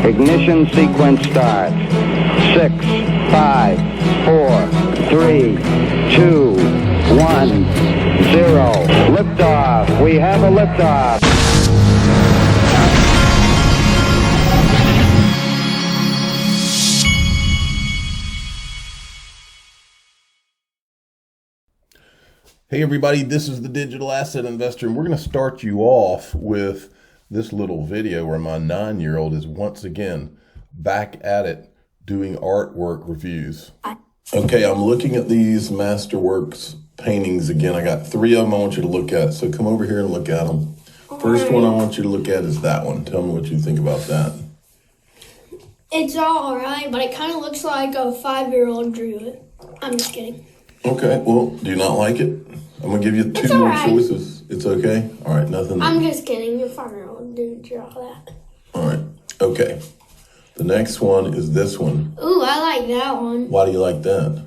Ignition sequence starts. 6, 5, 4, 3, 2, 1, 0. Liftoff. We have a liftoff. Hey everybody, this is the Digital Asset Investor, and we're going to start you off with this little video where my 9-year-old is once again back at it doing artwork reviews. Okay, I'm looking at these Masterworks paintings again. I got 3 of them I want you to look at, so come over here and look at them. First one I want you to look at is that one. Tell me what you think about that. It's all right, but it kind of looks like a 5-year-old drew it. I'm just kidding. Okay, well, do you not like it? I'm going to give you 2 more choices. It's okay? All right, nothing. I'm just kidding. Your 5-year-old didn't draw that. All right, okay. The next one is this one. Ooh, I like that one. Why do you like that?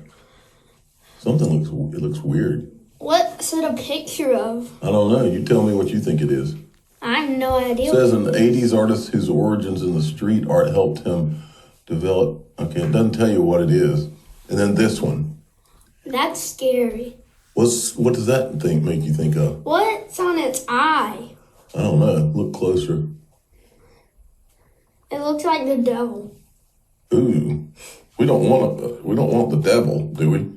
It looks weird. What's it a picture of? I don't know. You tell me what you think it is. I have no idea. It says an 80s artist whose origins in the street art helped him develop. Okay, it doesn't tell you what it is. And then this one. That's scary. What does that thing make you think of? What's on its eye? I don't know. Look closer. It looks like the devil. Ooh, we don't want the devil, do we?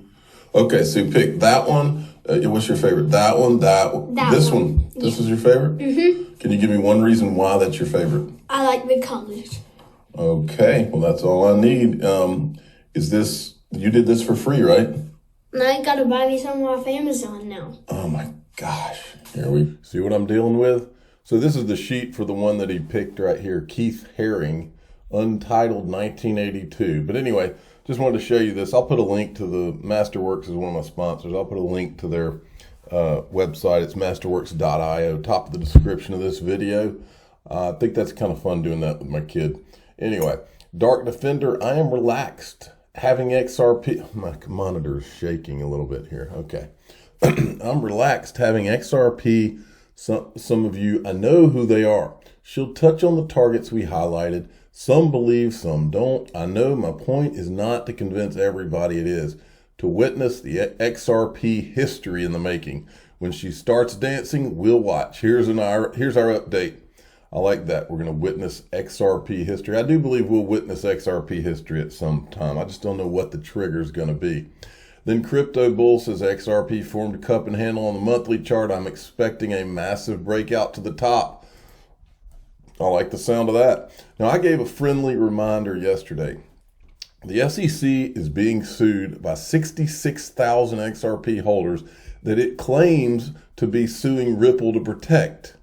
Okay, so pick that one. What's your favorite? That one, this one. This is your favorite? Mm-hmm. Can you give me one reason why that's your favorite? I like the colors. Okay, well that's all I need. You did this for free, right? Now you gotta buy me some off Amazon now. Oh my gosh. Here we see what I'm dealing with. So this is the sheet for the one that he picked right here, Keith Haring, Untitled 1982. But anyway, just wanted to show you this. I'll put a link to the Masterworks is one of my sponsors. I'll put a link to their website. It's masterworks.io, top of the description of this video. I think that's kind of fun doing that with my kid. Anyway, Dark Defender, I am relaxed. Having XRP, my monitor is shaking a little bit here. Okay. I'm relaxed having XRP. Some of you, I know who they are. She'll touch on the targets we highlighted. Some believe, some don't. I know my point is not to convince everybody it is. To witness the XRP history in the making. When she starts dancing, we'll watch. Here's our update. I like that. We're going to witness XRP history. I do believe we'll witness XRP history at some time. I just don't know what the trigger is going to be. Then Crypto Bull says XRP formed a cup and handle on the monthly chart. I'm expecting a massive breakout to the top. I like the sound of that. Now, I gave a friendly reminder yesterday. The SEC is being sued by 66,000 XRP holders that it claims to be suing Ripple to protect.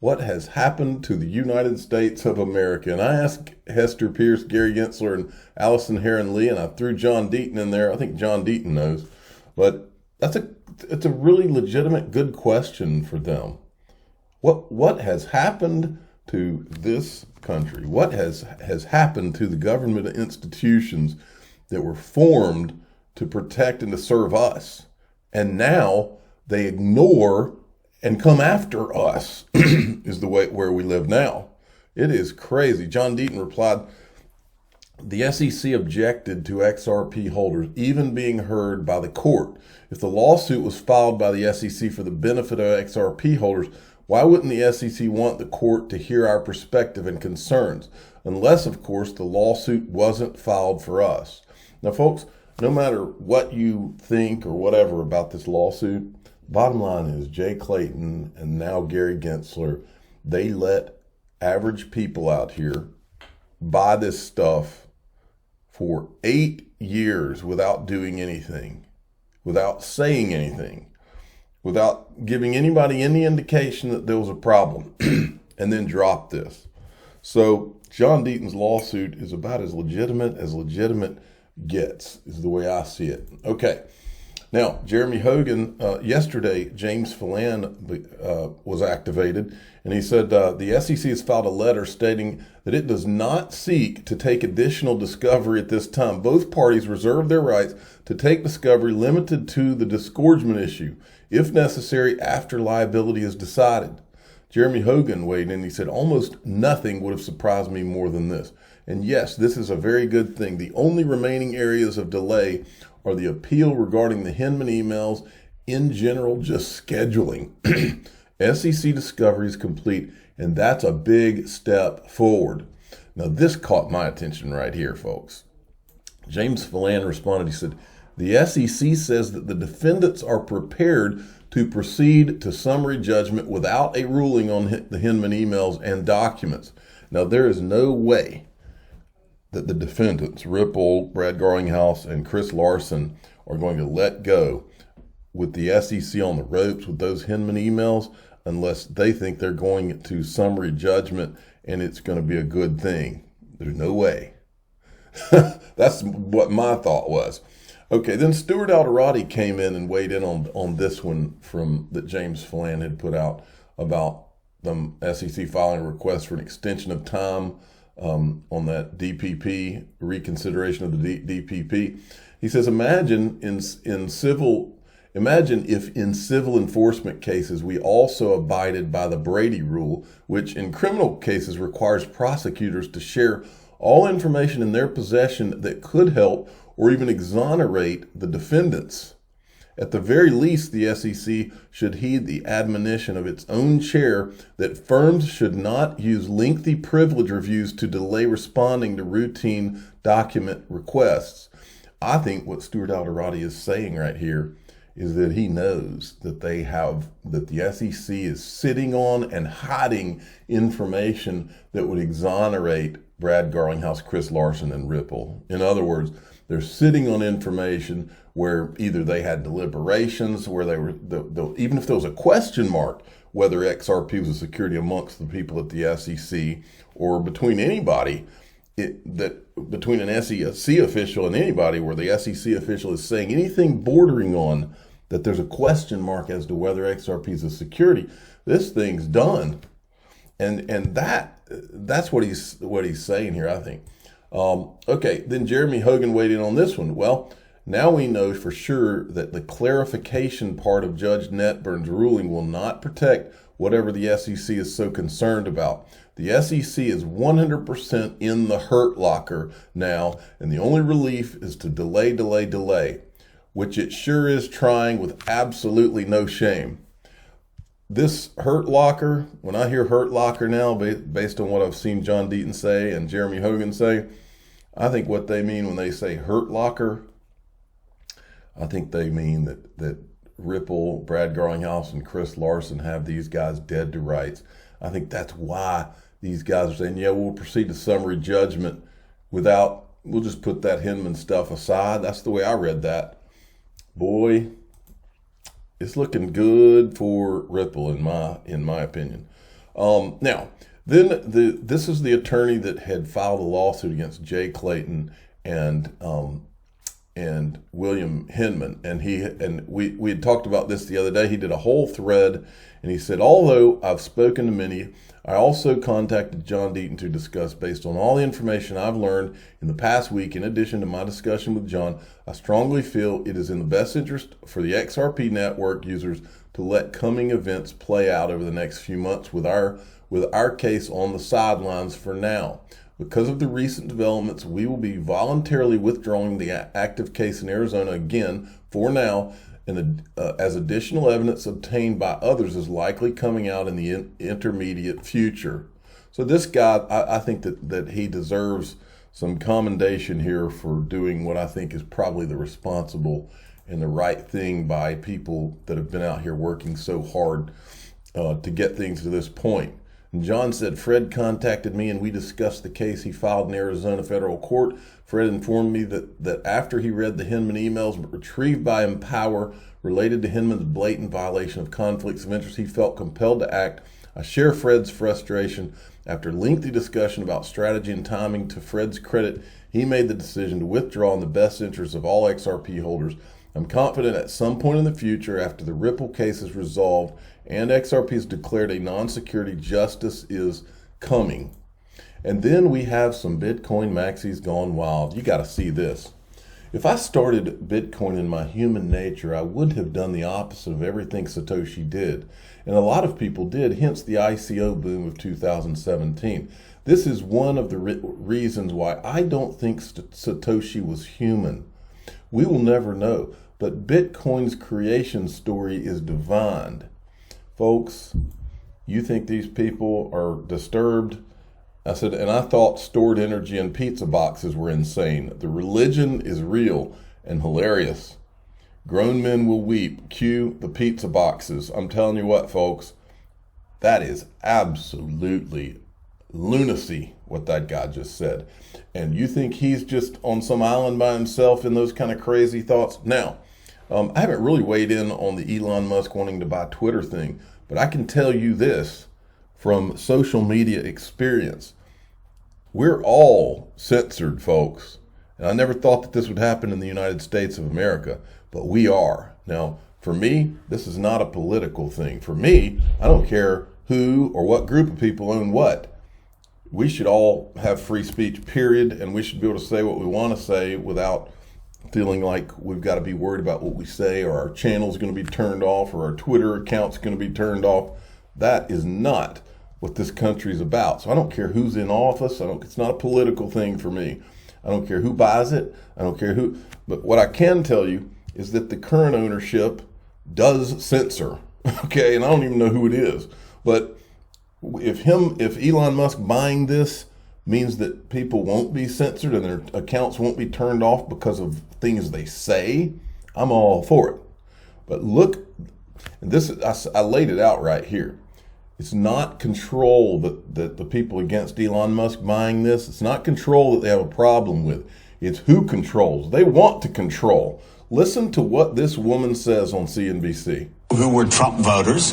What has happened to the United States of America? And I asked Hester Pierce, Gary Gensler, and Allison Heron Lee, and I threw John Deaton in there. I think John Deaton knows. But it's a really legitimate, good question for them. What has happened to this country? What has happened to the government institutions that were formed to protect and to serve us? And now they ignore and come after us is the way where we live now. It is crazy. John Deaton replied, the SEC objected to XRP holders even being heard by the court. If the lawsuit was filed by the SEC for the benefit of XRP holders, why wouldn't the SEC want the court to hear our perspective and concerns? Unless, of course, the lawsuit wasn't filed for us. Now, folks, no matter what you think or whatever about this lawsuit, bottom line is Jay Clayton and now Gary Gensler, they let average people out here buy this stuff for 8 years without doing anything, without saying anything, without giving anybody any indication that there was a problem, and then drop this. So John Deaton's lawsuit is about as legitimate gets, is the way I see it. Okay. Now, Jeremy Hogan, yesterday, James Phelan was activated, and he said the SEC has filed a letter stating that it does not seek to take additional discovery at this time. Both parties reserve their rights to take discovery limited to the disgorgement issue, if necessary, after liability is decided. Jeremy Hogan weighed in. He said, almost nothing would have surprised me more than this. And yes, this is a very good thing. The only remaining areas of delay are the appeal regarding the Hinman emails, in general, just scheduling. SEC discovery is complete, and that's a big step forward. Now, this caught my attention right here, folks. James Phelan responded. He said, the SEC says that the defendants are prepared to proceed to summary judgment without a ruling on the Hinman emails and documents. Now, there is no way that the defendants, Ripple, Brad Garlinghouse, and Chris Larson, are going to let go with the SEC on the ropes with those Hinman emails unless they think they're going to summary judgment and it's going to be a good thing. There's no way. That's what my thought was. Okay, then Stuart Alderati came in and weighed in on this one that James Phelan had put out about the SEC filing a request for an extension of time on that DPP, reconsideration of the DPP. He says, imagine if in civil enforcement cases we also abided by the Brady rule, which in criminal cases requires prosecutors to share all information in their possession that could help or even exonerate the defendants. At the very least, the SEC should heed the admonition of its own chair that firms should not use lengthy privilege reviews to delay responding to routine document requests. I think what Stuart Alderati is saying right here is that he knows that the SEC is sitting on and hiding information that would exonerate Brad Garlinghouse, Chris Larson, and Ripple. In other words, they're sitting on information where either they had deliberations, where they were, even if there was a question mark whether XRP was a security amongst the people at the SEC or between anybody, between an SEC official and anybody, where the SEC official is saying anything bordering on that there's a question mark as to whether XRP is a security, this thing's done. And that's what he's saying here, I think. Okay, then Jeremy Hogan weighed in on this one. Well, now we know for sure that the clarification part of Judge Netburn's ruling will not protect whatever the SEC is so concerned about. The SEC is 100% in the hurt locker now, and the only relief is to delay, which it sure is trying with absolutely no shame. This hurt locker, when I hear hurt locker now, based on what I've seen John Deaton say and Jeremy Hogan say, I think what they mean when they say hurt locker, I think they mean that Ripple, Brad Garlinghouse, and Chris Larson have these guys dead to rights. I think that's why these guys are saying, yeah, we'll proceed to summary judgment we'll just put that Hinman stuff aside. That's the way I read that. Boy, it's looking good for Ripple in my opinion. Now, then this is the attorney that had filed a lawsuit against Jay Clayton and William Hinman, and we had talked about this the other day. He did a whole thread, and he said, although I've spoken to many, I also contacted John Deaton to discuss, based on all the information I've learned in the past week, in addition to my discussion with John, I strongly feel it is in the best interest for the XRP network users to let coming events play out over the next few months with our case on the sidelines for now. Because of the recent developments, we will be voluntarily withdrawing the active case in Arizona again for now, and as additional evidence obtained by others is likely coming out in the intermediate future. So this guy, I think that he deserves some commendation here for doing what I think is probably the responsible and the right thing by people that have been out here working so hard to get things to this point. And John said, Fred contacted me and we discussed the case he filed in Arizona federal court. Fred informed me that after he read the Hinman emails retrieved by Empower related to Hinman's blatant violation of conflicts of interest, he felt compelled to act. I share Fred's frustration. After lengthy discussion about strategy and timing, to Fred's credit, he made the decision to withdraw in the best interest of all XRP holders. I'm confident at some point in the future, after the Ripple case is resolved and XRP is declared a non-security, justice is coming. And then we have some Bitcoin maxis gone wild. You got to see this. If I started Bitcoin in my human nature, I would have done the opposite of everything Satoshi did. And a lot of people did, hence the ICO boom of 2017. This is one of the reasons why I don't think Satoshi was human. We will never know, but Bitcoin's creation story is divine. Folks, you think these people are disturbed? I said, and I thought stored energy in pizza boxes were insane. The religion is real and hilarious. Grown men will weep. Cue the pizza boxes. I'm telling you what, folks, that is absolutely lunacy, what that guy just said. And you think he's just on some island by himself in those kind of crazy thoughts? Now, I haven't really weighed in on the Elon Musk wanting to buy Twitter thing, but I can tell you this from social media experience. We're all censored, folks. And I never thought that this would happen in the United States of America, but we are. Now, for me, this is not a political thing. For me, I don't care who or what group of people own what. We should all have free speech, period, and we should be able to say what we want to say without feeling like we've got to be worried about what we say, or our channel's going to be turned off, or our Twitter account's going to be turned off. That is not what this country's about. So I don't care who's in office. It's not a political thing for me. I don't care who buys it. I don't care who. But what I can tell you is that the current ownership does censor. Okay, and I don't even know who it is. But if Elon Musk buying this means that people won't be censored and their accounts won't be turned off because of things they say, I'm all for it. But look, I laid it out right here. It's not control that the people against Elon Musk buying this. It's not control that they have a problem with. It's who controls. They want to control. Listen to what this woman says on CNBC. Who were Trump voters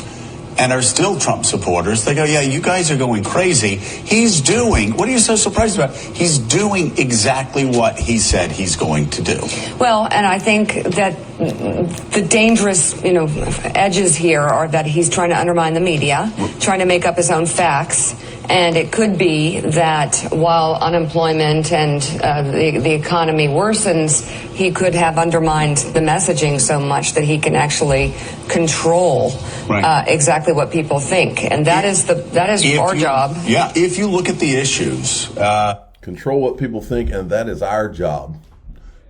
and are still Trump supporters. They go, yeah, you guys are going crazy. He's doing, what are you so surprised about? He's doing exactly what he said he's going to do. Well, and I think that the dangerous, edges here are that he's trying to undermine the media, trying to make up his own facts. And it could be that while unemployment and the economy worsens, he could have undermined the messaging so much that he can actually control exactly what people think. And that is our job. Yeah, if you look at the issues. Control what people think, and that is our job.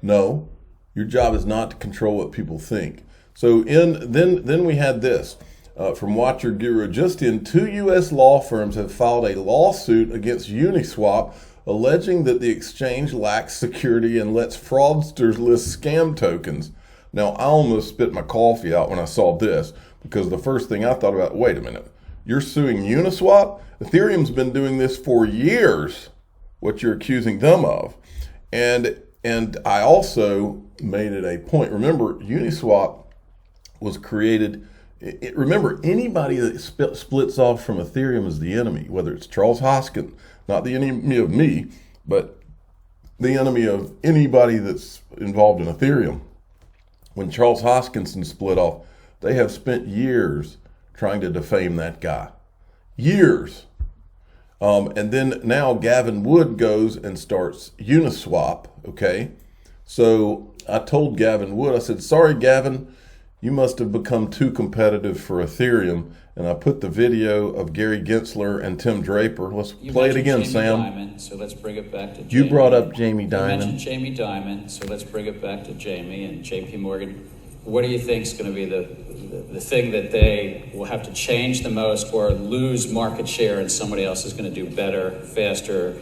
No, your job is not to control what people think. So then we had this. From Watcher Guru, just in, 2 U.S. law firms have filed a lawsuit against Uniswap, alleging that the exchange lacks security and lets fraudsters list scam tokens. Now, I almost spit my coffee out when I saw this, because the first thing I thought about, wait a minute, you're suing Uniswap? Ethereum's been doing this for years, what you're accusing them of. And I also made it a point. Remember, Uniswap was created... Remember, anybody that splits off from Ethereum is the enemy, whether it's Charles Hoskin, not the enemy of me, but the enemy of anybody that's involved in Ethereum. When Charles Hoskinson split off, they have spent years trying to defame that guy. Years. And then now Gavin Wood goes and starts Uniswap, okay? So I told Gavin Wood, I said, sorry, Gavin, you must have become too competitive for Ethereum. And I put the video of Gary Gensler and Tim Draper. Let's play it again, Jamie Sam. Dimon, so let's bring it back to Jamie. You brought up Jamie Dimon. You mentioned Jamie Dimon, so let's bring it back to Jamie and JP Morgan. What do you think is going to be the thing that they will have to change the most or lose market share and somebody else is going to do better, faster,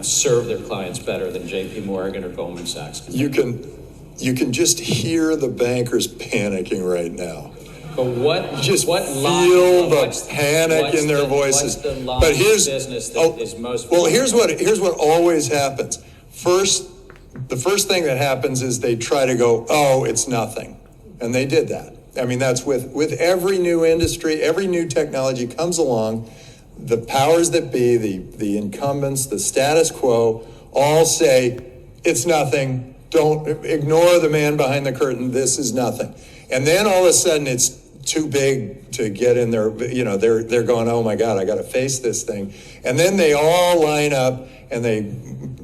serve their clients better than JP Morgan or Goldman Sachs? You can just hear the bankers panicking right now. But what just what feel the panic in their voices. What's the line but here's of business that is most well. Here's what always happens. The first thing that happens is they try to go, oh, it's nothing, and they did that. I mean, that's with every new industry, every new technology comes along. The powers that be, the incumbents, the status quo, all say it's nothing. Don't ignore the man behind the curtain. This is nothing. And then all of a sudden it's too big to get in there. They're going, oh my God, I got to face this thing. And then they all line up and they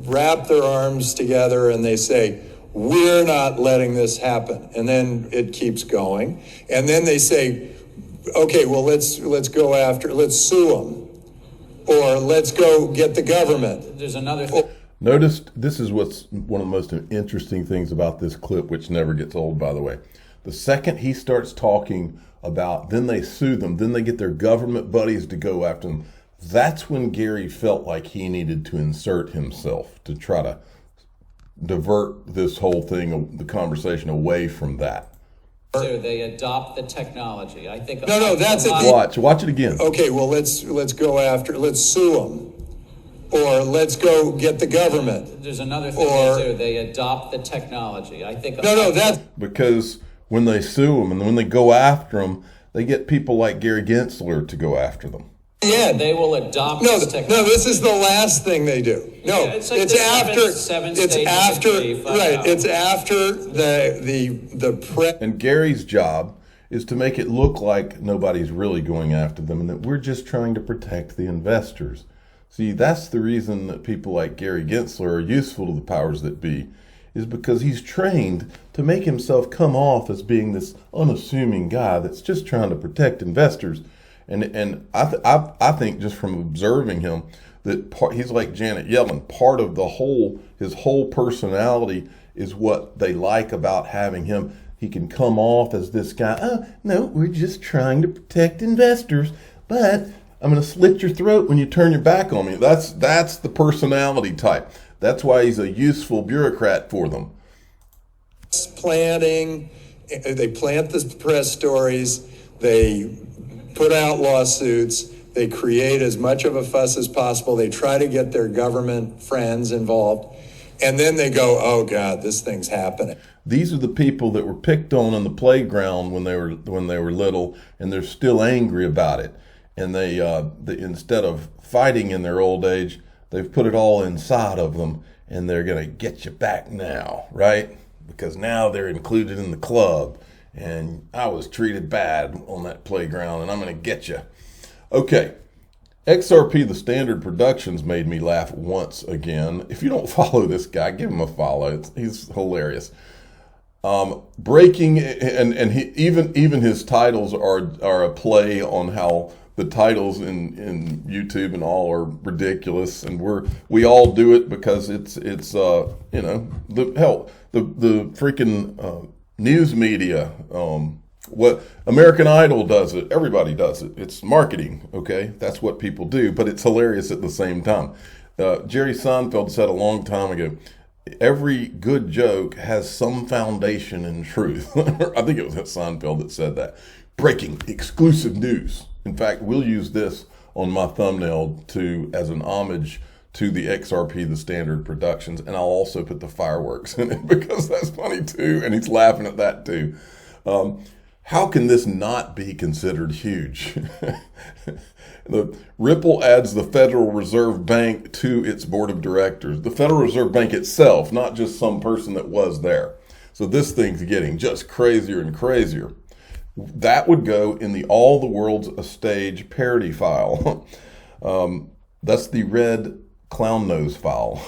wrap their arms together and they say, we're not letting this happen. And then it keeps going. And then they say, okay, well, let's sue them. Or let's go get the government. There's another thing. Notice this is what's one of the most interesting things about this clip, which never gets old, by the way. The second he starts talking about, then they sue them, then they get their government buddies to go after them. That's when Gary felt like he needed to insert himself to try to divert this whole thing, the conversation away from that. They adopt the technology. I think. No, that's it. Watch it again. Okay, well, let's sue them. Or let's go get the government. There's another thing they do. They adopt the technology. I think. No, that's because when they sue them and when they go after them, they get people like Gary Gensler to go after them. Yeah, they will adopt this technology. No, this is the last thing they do. No, yeah, it's after the press. And Gary's job is to make it look like nobody's really going after them and that we're just trying to protect the investors. See, that's the reason that people like Gary Gensler are useful to the powers that be, is because he's trained to make himself come off as being this unassuming guy that's just trying to protect investors. And I think just from observing him that he's like Janet Yellen. Part of his whole personality is what they like about having him. He can come off as this guy. Oh, no, we're just trying to protect investors, but I'm going to slit your throat when you turn your back on me. That's the personality type. That's why he's a useful bureaucrat for them. Planning, they plant the press stories, they put out lawsuits, they create as much of a fuss as possible, they try to get their government friends involved, and then they go, oh God, this thing's happening. These are the people that were picked on in the playground when they were little, and they're still angry about it. And they instead of fighting in their old age, they've put it all inside of them, and they're going to get you back now, right? Because now they're included in the club, and I was treated bad on that playground, and I'm going to get you. Okay, XRP, the Standard Productions, made me laugh once again. If you don't follow this guy, give him a follow. He's hilarious. Breaking, and he, even his titles are a play on how the titles in YouTube and all are ridiculous, and we all do it because it's the freaking news media. What American Idol does it, everybody does it. It's marketing, okay? That's what people do, but it's hilarious at the same time. Jerry Seinfeld said a long time ago, every good joke has some foundation in truth. I think it was Seinfeld that said that. Breaking exclusive news. In fact, we'll use this on my thumbnail as an homage to the XRP, the Standard Productions, and I'll also put the fireworks in it because that's funny too, and he's laughing at that too. How can this not be considered huge? The Ripple adds the Federal Reserve Bank to its board of directors. The Federal Reserve Bank itself, not just some person that was there. So this thing's getting just crazier and crazier. That would go in the All the World's a Stage parody file. That's the red clown nose file.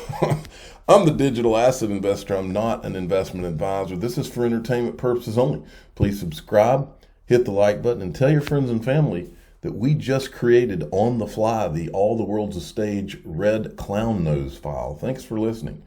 I'm the digital asset investor. I'm not an investment advisor. This is for entertainment purposes only. Please subscribe, hit the like button, and tell your friends and family that we just created on the fly the All the World's a Stage red clown nose file. Thanks for listening.